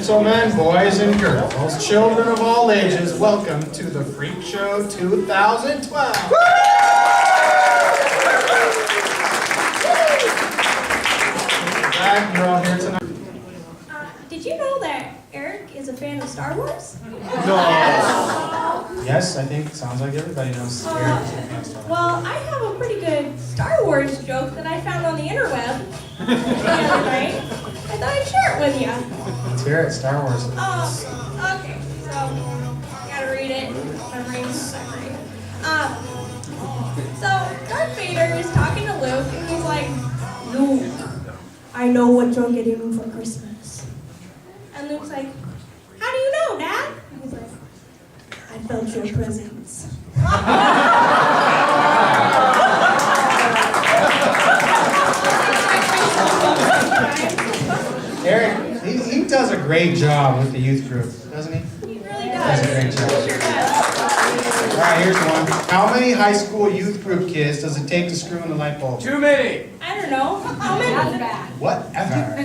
Gentlemen, boys and girls, children of all ages, welcome to the Freak Show 2012. Glad you're all here tonight. Did you know that Eric is a fan of Star Wars? No. Yes, I think it sounds like everybody knows Eric is a fan of Star Wars. Well, I have a pretty good Star Wars joke that I found on the interweb the other night. I thought I'd share it with you. Let's hear it, Star Wars. Okay, so gotta read it. Memory. So Darth Vader is talking to Luke, and he's like, "Luke, I know what you're getting for Christmas." And Luke's like, "How do you know, Dad?" And he's like, "I felt your presence." Eric, he does a great job with the youth group, doesn't he? He really does. Does a great job. He sure does. All right, here's one. How many high school youth group kids does it take to screw in the light bulb? Too many. I don't know. How many? Not bad. Whatever.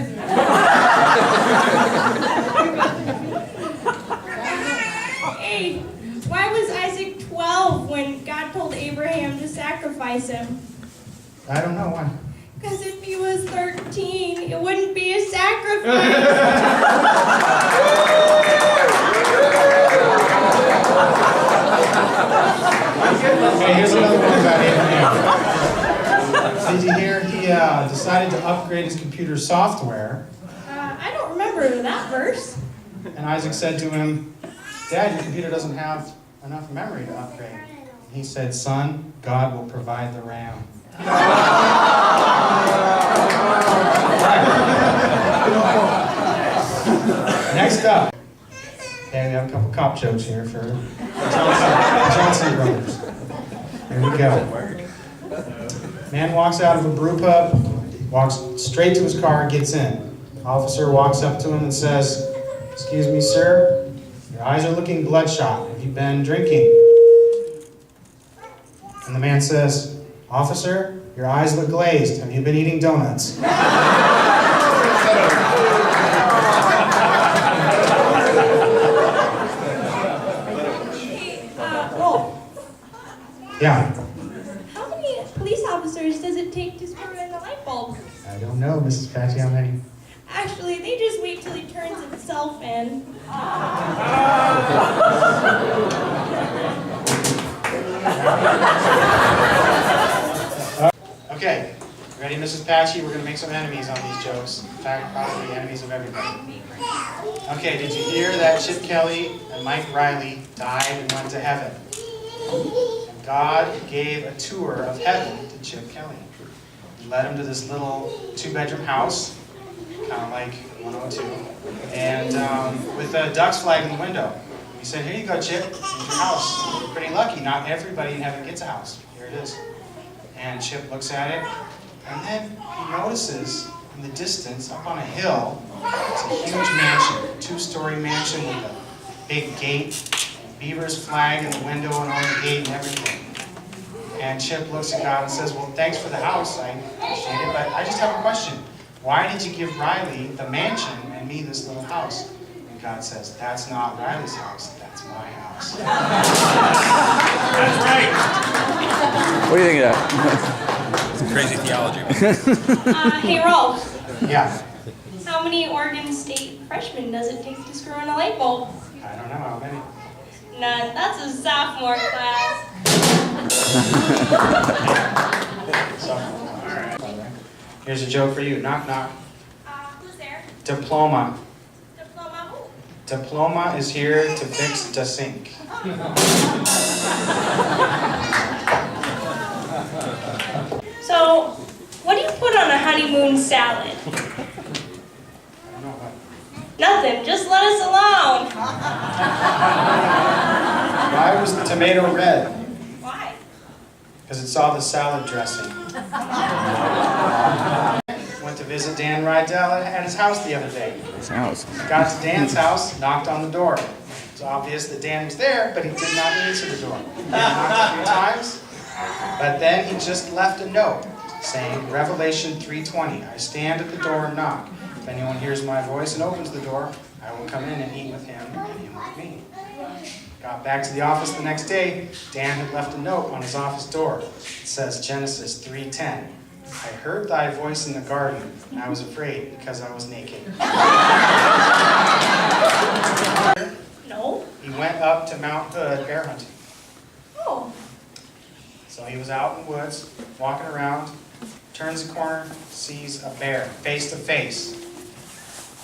Hey, why was Isaac 12 when God told Abraham to sacrifice him? I don't know why. Because if he was 13, it wouldn't be a sacrifice. Okay, here's another one about Abraham. Did you hear he decided to upgrade his computer software? I don't remember that verse. And Isaac said to him, "Dad, your computer doesn't have enough memory to upgrade." And he said, "Son, God will provide the RAM." Next up. Okay, we have a couple cop jokes here for Johnson brothers. Here we go. Man walks out of a brew pub, walks straight to his car, gets in. Officer walks up to him and says, "Excuse me, sir, your eyes are looking bloodshot. Have you been drinking?" And the man says, "Officer, your eyes look glazed. Have you been eating donuts?" Hey, Rolf, Yeah. how many police officers does it take to screw in the light bulb? I don't know, Mrs. Patty, how many? Actually, they just wait till he turns himself in. Okay, ready, Mrs. Patchy? We're going to make some enemies on these jokes. In fact, probably enemies of everybody. Okay, did you hear that Chip Kelly and Mike Riley died and went to heaven? And God gave a tour of heaven to Chip Kelly. He led him to this little 2-bedroom house, kind of like 102, and with a Ducks flag in the window. He said, "Here you go, Chip. Here's your house. You're pretty lucky. Not everybody in heaven gets a house. Here it is." And Chip looks at it, and then he notices in the distance, up on a hill, it's a huge mansion, a 2-story mansion with a big gate, and Beaver's flag in the window and on the gate and everything. And Chip looks at God and says, "Well, thanks for the house. I appreciate it, but I just have a question. Why did you give Riley the mansion and me this little house?" And God says, "That's not Riley's house. That's my house." That's right. What do you think of that? It's crazy theology. Hey, Rolf, Yeah. how many Oregon State freshmen does it take to screw in a light bulb? I don't know how many. None. That's a sophomore class. So, all right. Here's a joke for you. Knock, knock. Who's there? Diploma. Diploma who? Diploma is here to fix the sink. So, what do you put on a honeymoon salad? I don't know what. Nothing. Just let us alone. Why was the tomato red? Why? Because it saw the salad dressing. Went to visit Dan Rydell at his house the other day. His house. Got to Dan's house, knocked on the door. It's obvious that Dan was there, but he did not answer the door. He knocked a few times, but then he just left a note saying, Revelation 3:20, I stand at the door and knock. If anyone hears my voice and opens the door, I will come in and eat with him and him with me. Got back to the office the next day. Dan had left a note on his office door. It says Genesis 3:10. I heard thy voice in the garden, and I was afraid because I was naked. No. He went up to Mount Hood bear hunting. Oh. So he was out in the woods, walking around, turns the corner, sees a bear, face to face.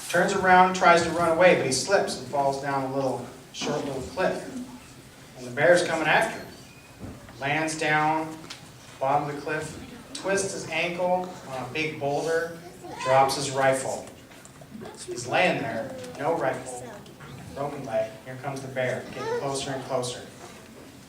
Turns around, tries to run away, but he slips and falls down a short little cliff. And the bear's coming after him. Lands down, bottom of the cliff, twists his ankle on a big boulder, drops his rifle. He's laying there, no rifle, broken leg. Here comes the bear, getting closer and closer.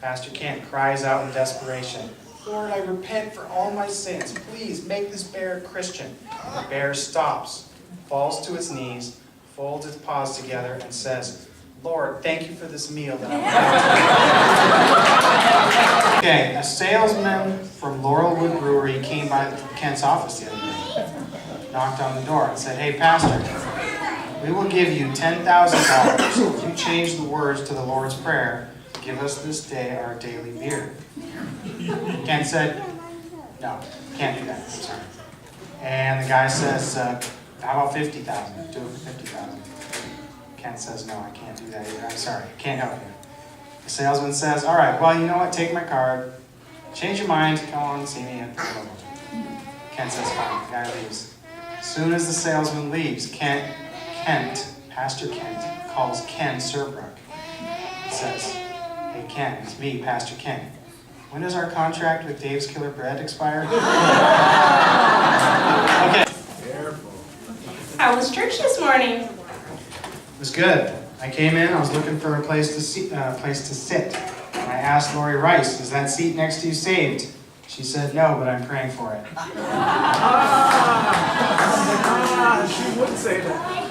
Pastor Kent cries out in desperation, Lord, I repent for all my sins. Please make this bear a Christian. The bear stops, falls to its knees, folds its paws together, and says, Lord, thank you for this meal that I'm about to eat. Okay, a salesman from Rolfl Brewery came by Kent's office the other day, knocked on the door and said, hey, Pastor, we will give you $10,000 if you change the words to the Lord's Prayer, give us this day our daily beer. Kent said, no, can't do that, I'm sorry. And the guy says, how about $50,000? Do it for $50,000. Kent says, no, I can't do that either. I'm sorry, I can't help you. The salesman says, all right, well, you know what? Take my card. Change your mind. Come on, see me at the logo. Kent says, fine. The guy leaves. As soon as the salesman leaves, Pastor Kent, calls Ken Serbrook. He says, hey, Ken, it's me, Pastor Ken. When does our contract with Dave's Killer Bread expire? Okay. How was church this morning? It was good. I came in, I was looking for a place to sit. And I asked Lori Rice, is that seat next to you saved? She said no, but I'm praying for it. She would say that.